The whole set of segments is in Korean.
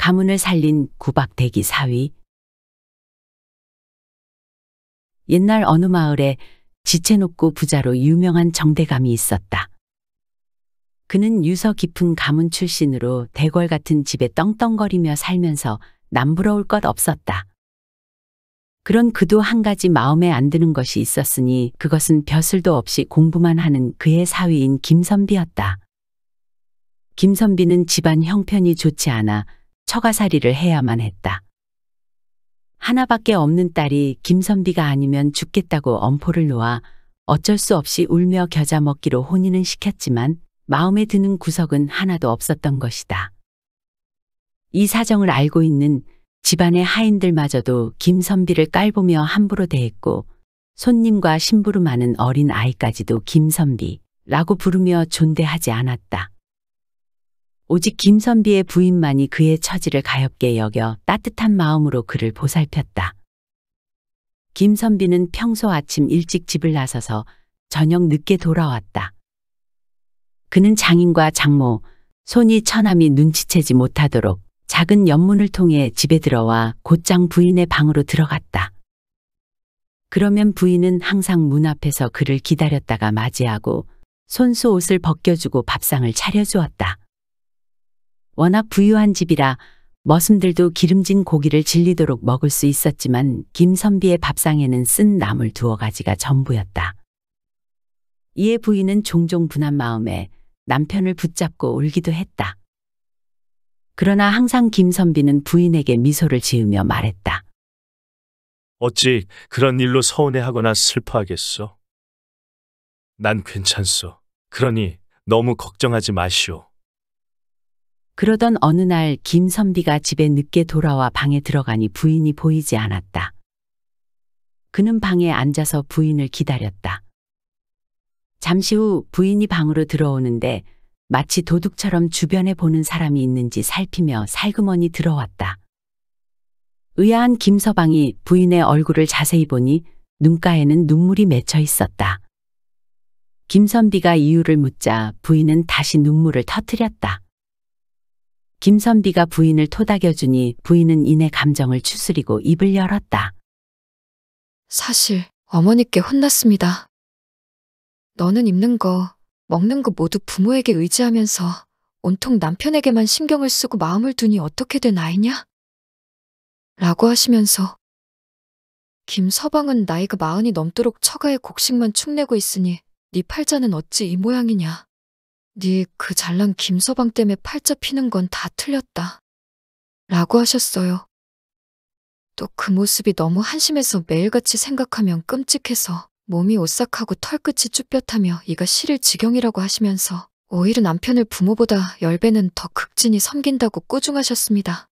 가문을 살린 구박대기 사위. 옛날 어느 마을에 지체높고 부자로 유명한 정대감이 있었다. 그는 유서 깊은 가문 출신으로 대궐 같은 집에 떵떵거리며 살면서 남부러울 것 없었다. 그런 그도 한 가지 마음에 안 드는 것이 있었으니 그것은 벼슬도 없이 공부만 하는 그의 사위인 김선비였다. 김선비는 집안 형편이 좋지 않아 처가살이를 해야만 했다. 하나밖에 없는 딸이 김선비가 아니면 죽겠다고 엄포를 놓아 어쩔 수 없이 울며 겨자 먹기로 혼인은 시켰지만 마음에 드는 구석은 하나도 없었던 것이다. 이 사정을 알고 있는 집안의 하인들마저도 김선비를 깔보며 함부로 대했고 손님과 심부름하는 어린 아이까지도 김선비라고 부르며 존대하지 않았다. 오직 김선비의 부인만이 그의 처지를 가엾게 여겨 따뜻한 마음으로 그를 보살폈다. 김선비는 평소 아침 일찍 집을 나서서 저녁 늦게 돌아왔다. 그는 장인과 장모, 손이 처남이 눈치채지 못하도록 작은 연문을 통해 집에 들어와 곧장 부인의 방으로 들어갔다. 그러면 부인은 항상 문 앞에서 그를 기다렸다가 맞이하고 손수 옷을 벗겨주고 밥상을 차려주었다. 워낙 부유한 집이라 머슴들도 기름진 고기를 질리도록 먹을 수 있었지만 김선비의 밥상에는 쓴 나물 두어 가지가 전부였다. 이에 부인은 종종 분한 마음에 남편을 붙잡고 울기도 했다. 그러나 항상 김선비는 부인에게 미소를 지으며 말했다. 어찌 그런 일로 서운해하거나 슬퍼하겠소? 난 괜찮소. 그러니 너무 걱정하지 마시오. 그러던 어느 날 김선비가 집에 늦게 돌아와 방에 들어가니 부인이 보이지 않았다. 그는 방에 앉아서 부인을 기다렸다. 잠시 후 부인이 방으로 들어오는데 마치 도둑처럼 주변에 보는 사람이 있는지 살피며 살그머니 들어왔다. 의아한 김서방이 부인의 얼굴을 자세히 보니 눈가에는 눈물이 맺혀 있었다. 김선비가 이유를 묻자 부인은 다시 눈물을 터뜨렸다. 김선비가 부인을 토닥여주니 부인은 이내 감정을 추스리고 입을 열었다. 사실 어머니께 혼났습니다. 너는 입는 거, 먹는 거 모두 부모에게 의지하면서 온통 남편에게만 신경을 쓰고 마음을 두니 어떻게 된 아이냐? 라고 하시면서 김서방은 나이가 40이 넘도록 처가의 곡식만 축내고 있으니 네 팔자는 어찌 이 모양이냐? 네 그 잘난 김서방 때문에 팔자 피는 건 다 틀렸다. 라고 하셨어요. 또 그 모습이 너무 한심해서 매일같이 생각하면 끔찍해서 몸이 오싹하고 털끝이 쭈뼛하며 이가 시릴 지경이라고 하시면서 오히려 남편을 부모보다 10배는 더 극진히 섬긴다고 꾸중하셨습니다.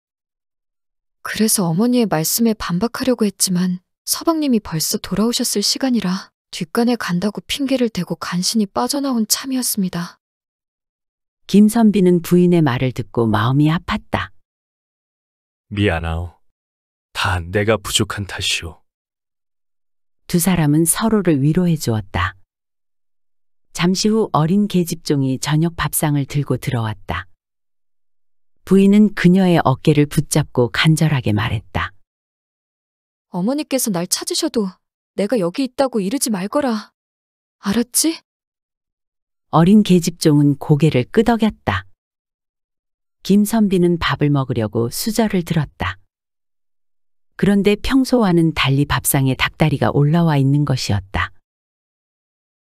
그래서 어머니의 말씀에 반박하려고 했지만 서방님이 벌써 돌아오셨을 시간이라 뒷간에 간다고 핑계를 대고 간신히 빠져나온 참이었습니다. 김선비는 부인의 말을 듣고 마음이 아팠다. 미안하오. 다 내가 부족한 탓이오. 두 사람은 서로를 위로해 주었다. 잠시 후 어린 계집종이 저녁 밥상을 들고 들어왔다. 부인은 그녀의 어깨를 붙잡고 간절하게 말했다. 어머니께서 날 찾으셔도 내가 여기 있다고 이르지 말거라. 알았지? 어린 계집종은 고개를 끄덕였다. 김선비는 밥을 먹으려고 수저를 들었다. 그런데 평소와는 달리 밥상에 닭다리가 올라와 있는 것이었다.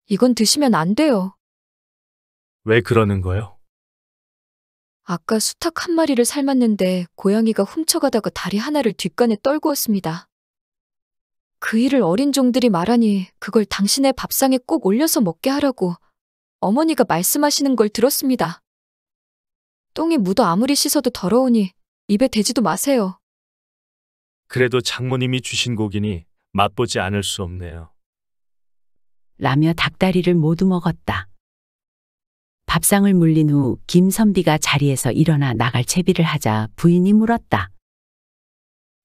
이건 드시면 안 돼요. 왜 그러는 거요? 아까 수탉 한 마리를 삶았는데 고양이가 훔쳐가다가 다리 하나를 뒷간에 떨구었습니다. 그 일을 어린 종들이 말하니 그걸 당신의 밥상에 꼭 올려서 먹게 하라고 어머니가 말씀하시는 걸 들었습니다. 똥이 묻어 아무리 씻어도 더러우니 입에 대지도 마세요. 그래도 장모님이 주신 고기니 맛보지 않을 수 없네요. 라며 닭다리를 모두 먹었다. 밥상을 물린 후 김선비가 자리에서 일어나 나갈 채비를 하자 부인이 물었다.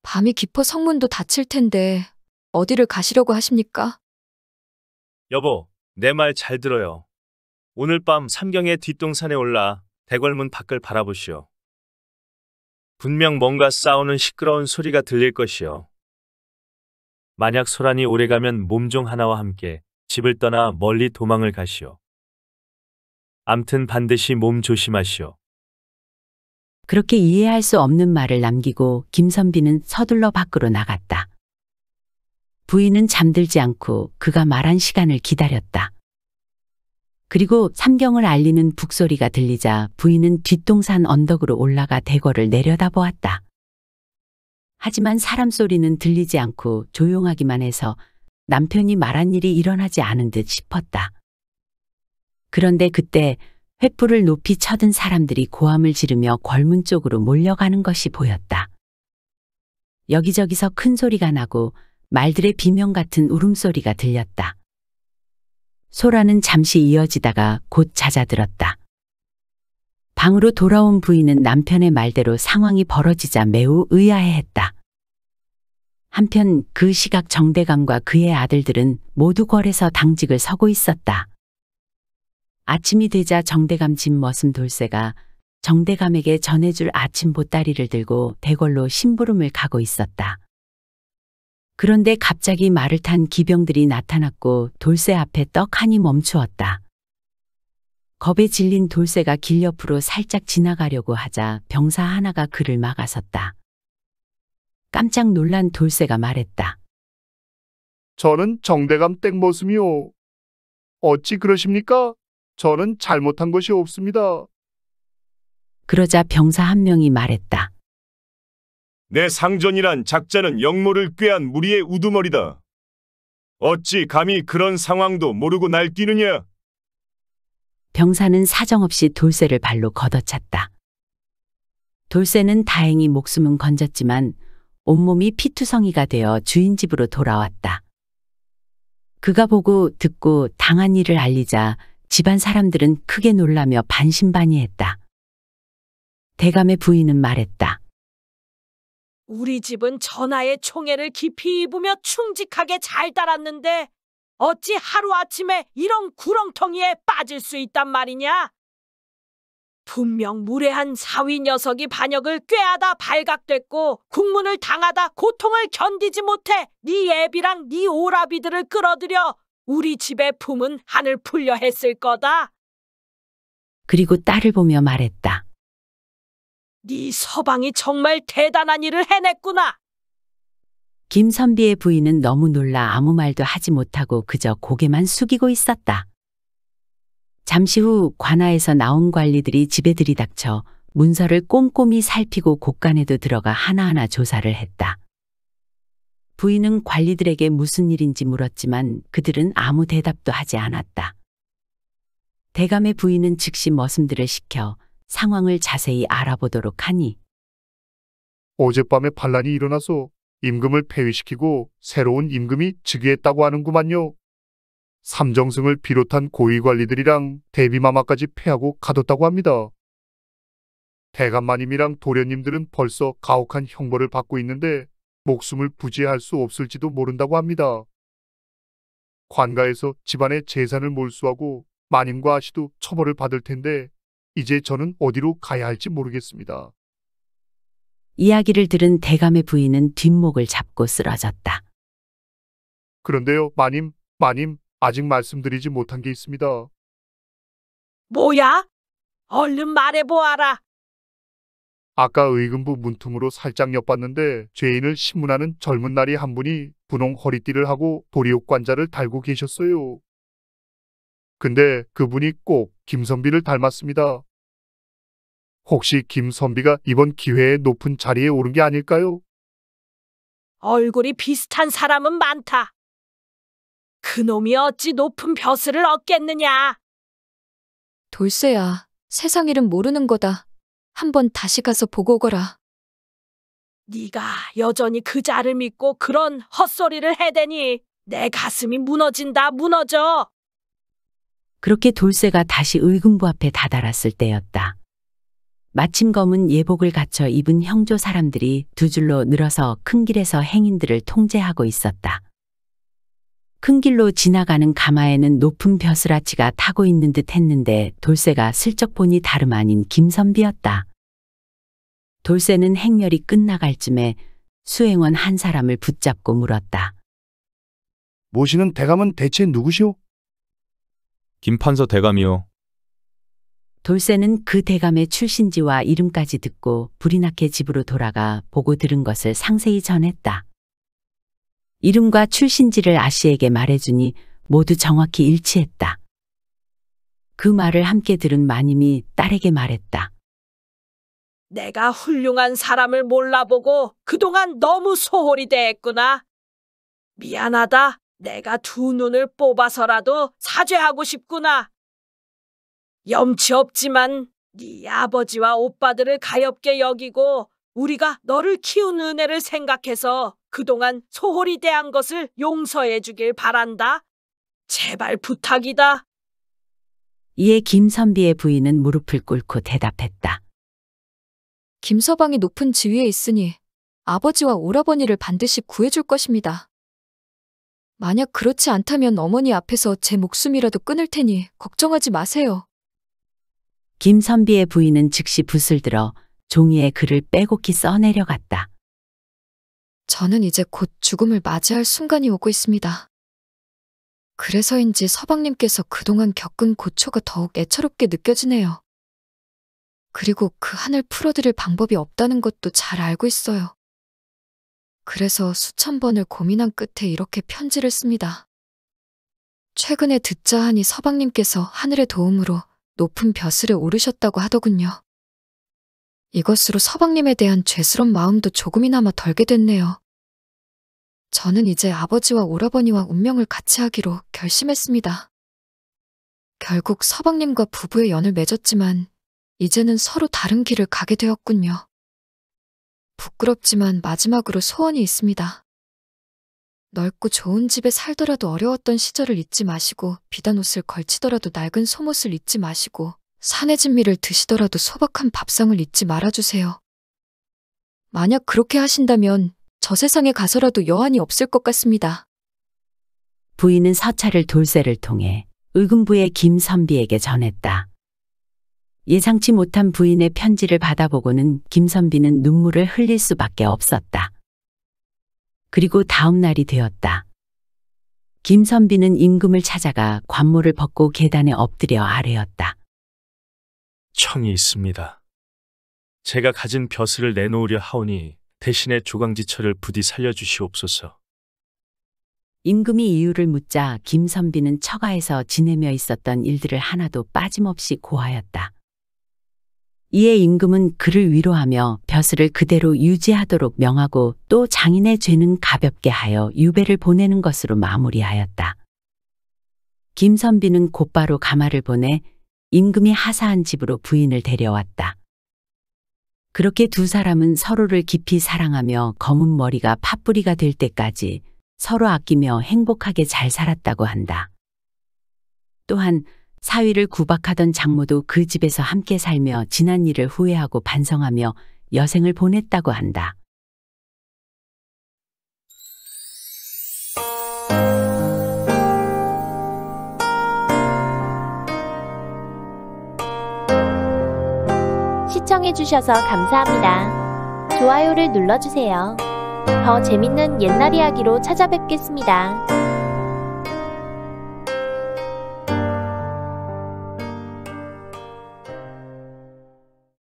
밤이 깊어 성문도 닫힐 텐데 어디를 가시려고 하십니까? 여보, 내 말 잘 들어요. 오늘 밤 삼경의 뒷동산에 올라 대궐문 밖을 바라보시오. 분명 뭔가 싸우는 시끄러운 소리가 들릴 것이요. 만약 소란이 오래가면 몸종 하나와 함께 집을 떠나 멀리 도망을 가시오. 암튼 반드시 몸 조심하시오. 그렇게 이해할 수 없는 말을 남기고 김선비는 서둘러 밖으로 나갔다. 부인은 잠들지 않고 그가 말한 시간을 기다렸다. 그리고 삼경을 알리는 북소리가 들리자 부인은 뒷동산 언덕으로 올라가 대궐을 내려다보았다. 하지만 사람 소리는 들리지 않고 조용하기만 해서 남편이 말한 일이 일어나지 않은 듯 싶었다. 그런데 그때 횃불을 높이 쳐든 사람들이 고함을 지르며 궐문 쪽으로 몰려가는 것이 보였다. 여기저기서 큰 소리가 나고 말들의 비명 같은 울음소리가 들렸다. 소란은 잠시 이어지다가 곧 잦아들었다. 방으로 돌아온 부인은 남편의 말대로 상황이 벌어지자 매우 의아해했다. 한편 그 시각 정대감과 그의 아들들은 모두 궐에서 당직을 서고 있었다. 아침이 되자 정대감 집 머슴 돌쇠가 정대감에게 전해줄 아침 보따리를 들고 대궐로 심부름을 가고 있었다. 그런데 갑자기 말을 탄 기병들이 나타났고 돌쇠 앞에 떡하니 멈추었다. 겁에 질린 돌쇠가 길 옆으로 살짝 지나가려고 하자 병사 하나가 그를 막아섰다. 깜짝 놀란 돌쇠가 말했다. 저는 정대감 땡머슴이요. 어찌 그러십니까? 저는 잘못한 것이 없습니다. 그러자 병사 한 명이 말했다. 내 상전이란 작자는 영모를 꾀한 무리의 우두머리다. 어찌 감히 그런 상황도 모르고 날뛰느냐? 병사는 사정없이 돌쇠를 발로 걷어찼다. 돌쇠는 다행히 목숨은 건졌지만 온몸이 피투성이가 되어 주인 집으로 돌아왔다. 그가 보고 듣고 당한 일을 알리자 집안 사람들은 크게 놀라며 반신반의했다. 대감의 부인은 말했다. 우리 집은 전하의 총애를 깊이 입으며 충직하게 잘 따랐는데 어찌 하루아침에 이런 구렁텅이에 빠질 수 있단 말이냐? 분명 무례한 사위 녀석이 반역을 꾀하다 발각됐고 국문을 당하다 고통을 견디지 못해 네 애비랑 네 오라비들을 끌어들여 우리 집의 품은 한을 풀려 했을 거다. 그리고 딸을 보며 말했다. 네 서방이 정말 대단한 일을 해냈구나. 김선비의 부인은 너무 놀라 아무 말도 하지 못하고 그저 고개만 숙이고 있었다. 잠시 후 관아에서 나온 관리들이 집에 들이닥쳐 문서를 꼼꼼히 살피고 곳간에도 들어가 하나하나 조사를 했다. 부인은 관리들에게 무슨 일인지 물었지만 그들은 아무 대답도 하지 않았다. 대감의 부인은 즉시 머슴들을 시켜 상황을 자세히 알아보도록 하니 어젯밤에 반란이 일어나서 임금을 폐위시키고 새로운 임금이 즉위했다고 하는구만요. 삼정승을 비롯한 고위 관리들이랑 대비마마까지 패하고 가뒀다고 합니다. 대감마님이랑 도련님들은 벌써 가혹한 형벌을 받고 있는데 목숨을 부지할 수 없을지도 모른다고 합니다. 관가에서 집안의 재산을 몰수하고 마님과 아씨도 처벌을 받을 텐데 이제 저는 어디로 가야 할지 모르겠습니다. 이야기를 들은 대감의 부인은 뒷목을 잡고 쓰러졌다. 그런데요, 마님, 아직 말씀드리지 못한 게 있습니다. 뭐야? 얼른 말해보아라. 아까 의금부 문틈으로 살짝 엿봤는데 죄인을 신문하는 젊은 나리 한 분이 분홍 허리띠를 하고 도리옥 관자를 달고 계셨어요. 근데 그분이 꼭 김선비를 닮았습니다. 혹시 김선비가 이번 기회에 높은 자리에 오른 게 아닐까요? 얼굴이 비슷한 사람은 많다. 그놈이 어찌 높은 벼슬을 얻겠느냐? 돌쇠야, 세상 일은 모르는 거다. 한번 다시 가서 보고 오거라. 네가 여전히 그 자를 믿고 그런 헛소리를 해대니 내 가슴이 무너진다, 무너져. 그렇게 돌쇠가 다시 의금부 앞에 다다랐을 때였다. 마침 검은 예복을 갖춰 입은 형조 사람들이 두 줄로 늘어서 큰 길에서 행인들을 통제하고 있었다. 큰 길로 지나가는 가마에는 높은 벼슬아치가 타고 있는 듯 했는데 돌쇠가 슬쩍 보니 다름 아닌 김선비였다. 돌쇠는 행렬이 끝나갈 쯤에 수행원 한 사람을 붙잡고 물었다. 모시는 대감은 대체 누구시오? 김판서 대감이요. 돌쇠는 그 대감의 출신지와 이름까지 듣고 불이 나게 집으로 돌아가 보고 들은 것을 상세히 전했다. 이름과 출신지를 아씨에게 말해주니 모두 정확히 일치했다. 그 말을 함께 들은 마님이 딸에게 말했다. 내가 훌륭한 사람을 몰라보고 그동안 너무 소홀히 대했구나. 미안하다. 내가 두 눈을 뽑아서라도 사죄하고 싶구나. 염치 없지만 네 아버지와 오빠들을 가엾게 여기고 우리가 너를 키운 은혜를 생각해서 그동안 소홀히 대한 것을 용서해 주길 바란다. 제발 부탁이다. 이에 김선비의 부인은 무릎을 꿇고 대답했다. 김서방이 높은 지위에 있으니 아버지와 오라버니를 반드시 구해줄 것입니다. 만약 그렇지 않다면 어머니 앞에서 제 목숨이라도 끊을 테니 걱정하지 마세요. 김선비의 부인은 즉시 붓을 들어 종이에 글을 빼곡히 써내려갔다. 저는 이제 곧 죽음을 맞이할 순간이 오고 있습니다. 그래서인지 서방님께서 그동안 겪은 고초가 더욱 애처롭게 느껴지네요. 그리고 그 한을 풀어드릴 방법이 없다는 것도 잘 알고 있어요. 그래서 수천 번을 고민한 끝에 이렇게 편지를 씁니다. 최근에 듣자 하니 서방님께서 하늘의 도움으로 높은 벼슬에 오르셨다고 하더군요. 이것으로 서방님에 대한 죄스런 마음도 조금이나마 덜게 됐네요. 저는 이제 아버지와 오라버니와 운명을 같이 하기로 결심했습니다. 결국 서방님과 부부의 연을 맺었지만 이제는 서로 다른 길을 가게 되었군요. 부끄럽지만 마지막으로 소원이 있습니다. 넓고 좋은 집에 살더라도 어려웠던 시절을 잊지 마시고 비단 옷을 걸치더라도 낡은 속옷을 잊지 마시고 산의 진미를 드시더라도 소박한 밥상을 잊지 말아주세요. 만약 그렇게 하신다면 저 세상에 가서라도 여한이 없을 것 같습니다. 부인은 서찰을 돌쇠를 통해 의금부의 김선비에게 전했다. 예상치 못한 부인의 편지를 받아보고는 김선비는 눈물을 흘릴 수밖에 없었다. 그리고 다음 날이 되었다. 김선비는 임금을 찾아가 관모를 벗고 계단에 엎드려 아뢰었다. 청이 있습니다. 제가 가진 벼슬을 내놓으려 하오니 대신에 조강지처를 부디 살려주시옵소서. 임금이 이유를 묻자 김선비는 처가에서 지내며 있었던 일들을 하나도 빠짐없이 고하였다. 이에 임금은 그를 위로하며 벼슬을 그대로 유지하도록 명하고 또 장인의 죄는 가볍게 하여 유배를 보내는 것으로 마무리하였다. 김선비는 곧바로 가마를 보내 임금이 하사한 집으로 부인을 데려왔다. 그렇게 두 사람은 서로를 깊이 사랑하며 검은 머리가 팥뿌리가 될 때까지 서로 아끼며 행복하게 잘 살았다고 한다. 또한 사위를 구박하던 장모도 그 집에서 함께 살며 지난 일을 후회하고 반성하며 여생을 보냈다고 한다. 시청해주셔서 감사합니다. 좋아요를 눌러주세요. 더 재밌는 옛날 이야기로 찾아뵙겠습니다.